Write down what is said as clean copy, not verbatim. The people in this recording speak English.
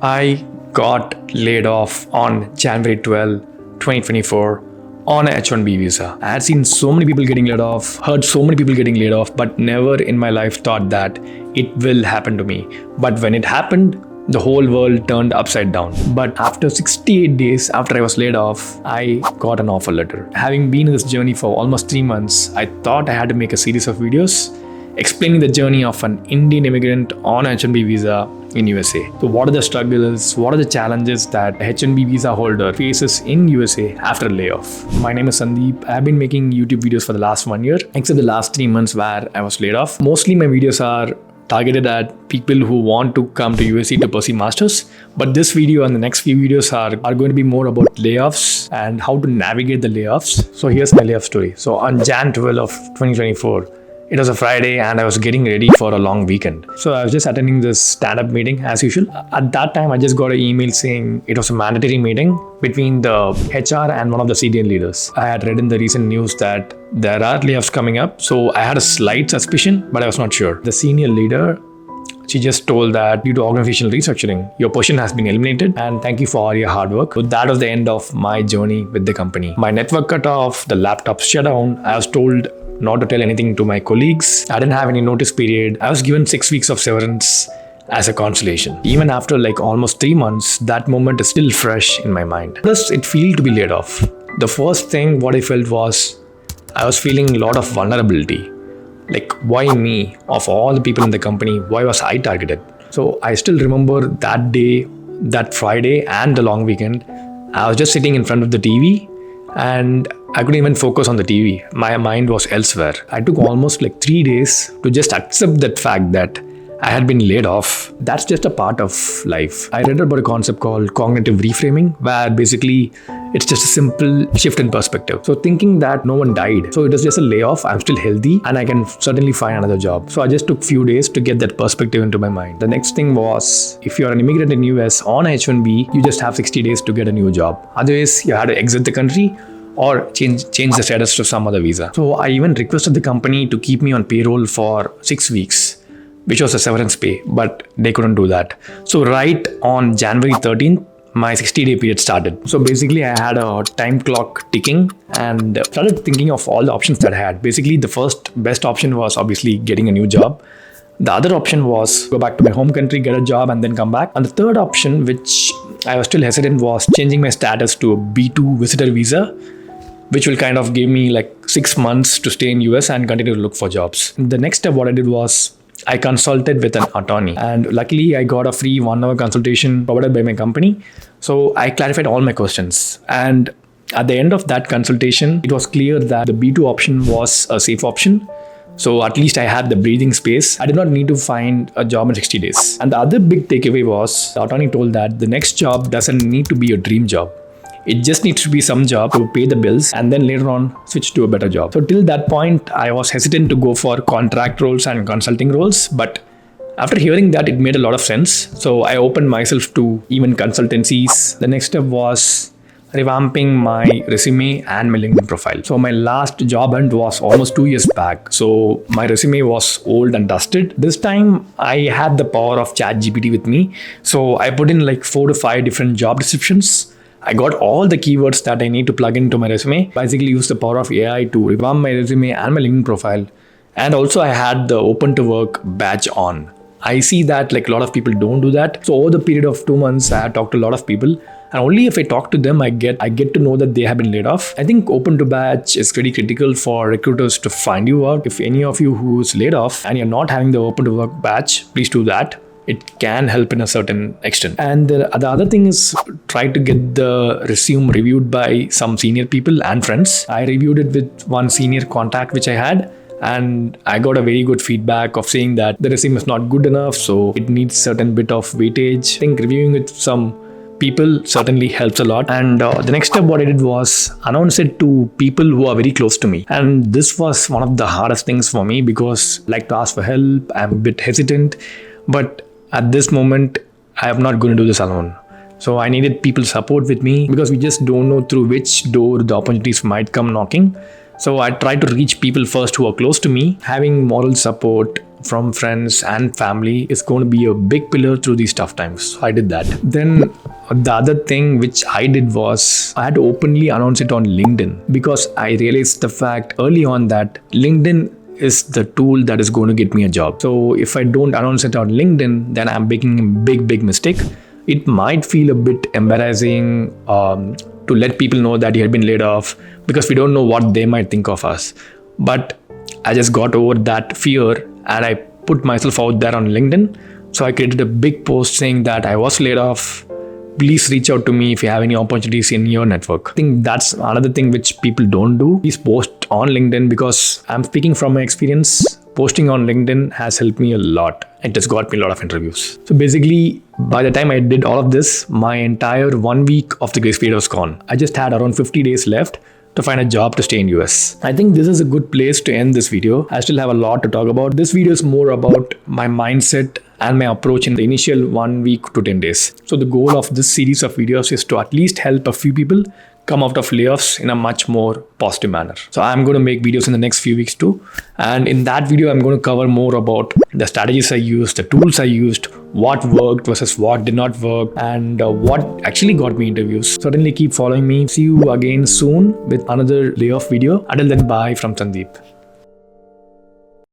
I got laid off on January 12, 2024 on a H1B visa. I had seen so many people getting laid off, heard so many people getting laid off, but never in my life thought that it will happen to me. But when it happened, the whole world turned upside down. But after 68 days after I was laid off, I got an offer letter. Having been in this journey for almost 3 months, I thought I had to make a series of videos explaining the journey of an Indian immigrant on H1B visa in USA. So what are the struggles, what are the challenges that a H1B visa holder faces in USA after a layoff? My name is Sandeep. I've been making YouTube videos for the last 1 year, except the last 3 months where I was laid off. Mostly my videos are targeted at people who want to come to USA to pursue masters. But this video and the next few videos are going to be more about layoffs and how to navigate the layoffs. So here's my layoff story. So on Jan 12 of 2024, it was a Friday and I was getting ready for a long weekend. So I was just attending this stand-up meeting as usual. At that time, I just got an email saying it was a mandatory meeting between the HR and one of the senior leaders. I had read in the recent news that there are layoffs coming up. So I had a slight suspicion, but I was not sure. The senior leader, she just told that due to organizational restructuring, your position has been eliminated and thank you for all your hard work. So that was the end of my journey with the company. My network cut off, the laptop shut down. I was told not to tell anything to my colleagues. I didn't have any notice period. I was given 6 weeks of severance as a consolation. Even after almost 3 months, that moment is still fresh in my mind. Plus, it felt to be laid off. The first thing what I felt was I was feeling a lot of vulnerability. Why me? Of all the people in the company, why was I targeted? So I still remember that day, that Friday and the long weekend, I was just sitting in front of the TV and I couldn't even focus on the TV. My mind was elsewhere. I took almost 3 days to just accept that fact that I had been laid off. That's just a part of life. I read about a concept called cognitive reframing, where basically it's just a simple shift in perspective. So thinking that no one died, so it was just a layoff, I'm still healthy and I can certainly find another job. So I just took few days to get that perspective into my mind. The next thing was, if you're an immigrant in US on H1B, you just have 60 days to get a new job. Otherwise, you had to exit the country or change the status to some other visa. So I even requested the company to keep me on payroll for 6 weeks, which was a severance pay, but they couldn't do that. So right on January 13th, my 60-day period started. So basically I had a time clock ticking and started thinking of all the options that I had. Basically the first best option was obviously getting a new job. The other option was go back to my home country, get a job and then come back. And the third option, which I was still hesitant, was changing my status to a B2 visitor visa, which will kind of give me 6 months to stay in US and continue to look for jobs. The next step what I did was I consulted with an attorney and luckily I got a free 1-hour consultation provided by my company. So I clarified all my questions and at the end of that consultation, it was clear that the B2 option was a safe option. So at least I had the breathing space. I did not need to find a job in 60 days. And the other big takeaway was the attorney told that the next job doesn't need to be a dream job. It just needs to be some job to pay the bills and then later on switch to a better job. So till that point, I was hesitant to go for contract roles and consulting roles. But after hearing that, it made a lot of sense. So I opened myself to even consultancies. The next step was revamping my resume and my LinkedIn profile. So my last job hunt was almost 2 years back. So my resume was old and dusted. This time I had the power of ChatGPT with me. So I put in 4 to 5 different job descriptions. I got all the keywords that I need to plug into my resume. Basically use the power of AI to revamp my resume and my LinkedIn profile. And also I had the open to work badge on. I see that a lot of people don't do that. So over the period of 2 months, I had talked to a lot of people. And only if I talk to them, I get to know that they have been laid off. I think open to badge is pretty critical for recruiters to find you out. If any of you who's laid off and you're not having the open to work badge, please do that. It can help in a certain extent. And the other thing is try to get the resume reviewed by some senior people and friends. I reviewed it with one senior contact which I had and I got a very good feedback of saying that the resume is not good enough, so it needs certain bit of weightage. I think reviewing with some people certainly helps a lot. And the next step what I did was announce it to people who are very close to me. And this was one of the hardest things for me because I like to ask for help. I'm a bit hesitant, but at this moment, I am not going to do this alone. So I needed people's support with me because we just don't know through which door the opportunities might come knocking. So I try to reach people first who are close to me. Having moral support from friends and family is going to be a big pillar through these tough times. So I did that. Then the other thing which I did was I had to openly announce it on LinkedIn, because I realized the fact early on that LinkedIn is the tool that is going to get me a job. So if I don't announce it on LinkedIn, then I'm making a big mistake. It might feel a bit embarrassing to let people know that you had been laid off, because we don't know what they might think of us. But I just got over that fear and I put myself out there on LinkedIn. So I created a big post saying that I was laid off. Please reach out to me if you have any opportunities in your network. I think that's another thing which people don't do. Please post on LinkedIn, because I'm speaking from my experience. Posting on LinkedIn has helped me a lot. It has got me a lot of interviews. So basically, by the time I did all of this, my entire 1 week of the grace period was gone. I just had around 50 days left to find a job to stay in US. I think this is a good place to end this video. I still have a lot to talk about. This video is more about my mindset and my approach in the initial 1 week to 10 days. So the goal of this series of videos is to at least help a few people come out of layoffs in a much more positive manner. So I'm going to make videos in the next few weeks too. And in that video, I'm going to cover more about the strategies I used, the tools I used, what worked versus what did not work, and what actually got me interviews. Certainly keep following me. See you again soon with another layoff video. Until then, bye from Sandeep.